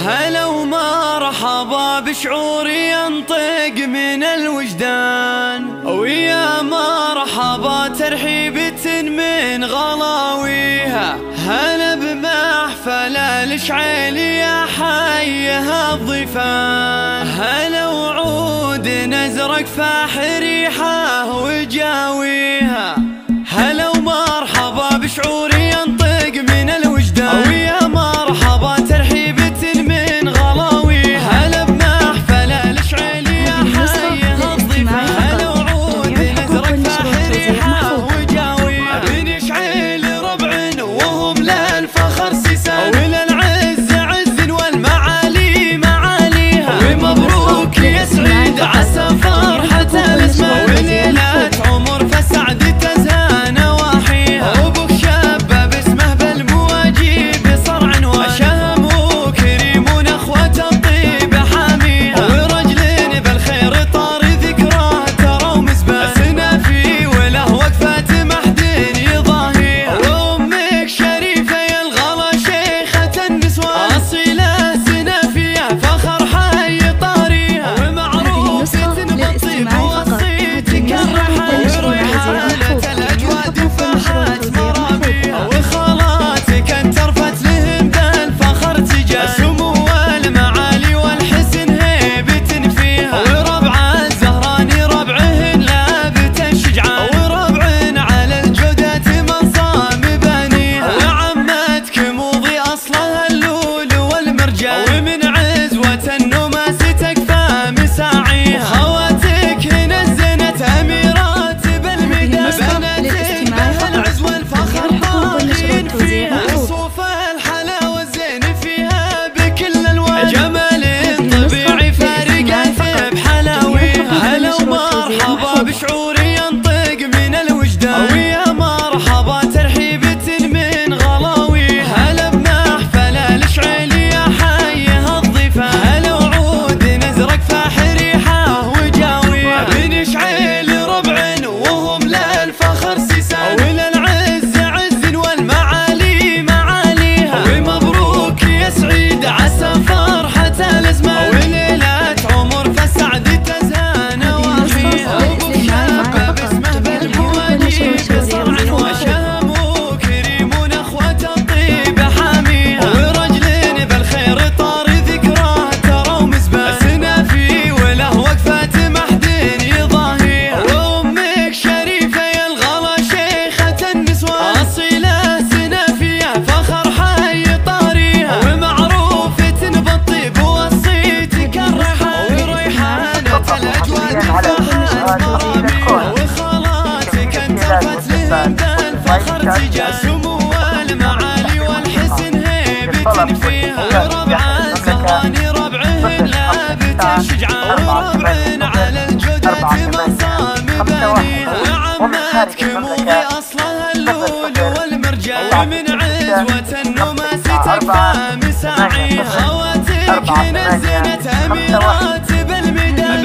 هلا ومرحبا بشعوري ينطق من الوجدان، ويا مرحبا ترحيبة من غلاويها. هلا بمحفل الشعيل يا حيها الضيفان، هلا وعود نزرق فاح ريحه وجاويها. هلا ومرحبا بشعوري ينطق من الوجدان، ويا مرحبا ترحيبة من غلاويها. هلا بمحفل الشعيل يا حيها الضيفان، هلا وعود نزرق فاح ريحه وجاويها. بن شعيل ربع وهم للفخر سيسان، وللعز عز والمعالي معاليها. ومبروك يا سعيد عسى فرحة الاسماء، وليلة عمر فسعد تزهى نواحيها. وابوك شاب باسمه بالمواجيب صرع وشهم، وكريم ونخوة الطيب حاميها. ورجل بالخير طار ذكراه ترى ومسباه، سنافي وله وقفة محدين يضاهيها. وامك شريفة يا الغلا شيخة النسوان، اصيلة سنافية فخر حي طاريها. ومعروفة بالطيب وصيتك الرحال، وريحانة الاجواد فاحت مرابيها. وخالاتك انت رفت لهم بالفخر تجاه، سمو المعالي والحسن هيبة فيها. وربع الزهراني ربعهن لابت الشجعان، وربع على الجودات من صام بانيها. وعمتك موضي اصلها اللول والمرجان، ومن عزوة النماس تكفى مساعيها. وخواتك نزنت اميرات بالميدان، بناتك بالعز والفخر طاغين فيها. وصوف الحلاوة الزين فيها بكل الوان، جمال طبيعي فارق الف بحلاويها. هلا ومرحبا بشعوري ينطق من الوجدان، ويا مرحبا ترحيبة من غلاويها. هلا بمحفل الشعيل يا حيها الضيفان، هلا وعود نزرق فاح ريحه وجاويها. بن شعيل ربع وهم للفخر سيسان، وللعز عز والمعالي معاليها. ومبروك يا سعيد عسى فرحة الازمان، وليلة عمر فسعد تزهى نواحيها. وابوك شاب باسمه بالمواجيب صرع وشهم، وكريم ونخوة الطيب حاميها. ورجل بالخير طار ذكراه ترى ومسباه، سنافي وله وقفة محدين يضاهيها. وامك شريفة يا الغلا شيخة النسوان، اصيلة سنافية فخر حي طاريها. ومعروفة بالطيب وصيتك الرحال، وريحانة الاجواد فاحت مرابيها. وخالاتك انت رفت لهم بالفخر تجاه، سمو المعالي والحسن هيبة فيها. وربع الزهراني ربعهن لابت الشجعان، وربع على الجودات من صام بانيها. وعمتك موضي اصلها اللول والمرجان، ومن عزوة النماس تكفى مساعيها. خواتك نزنت اميرات بالميدان،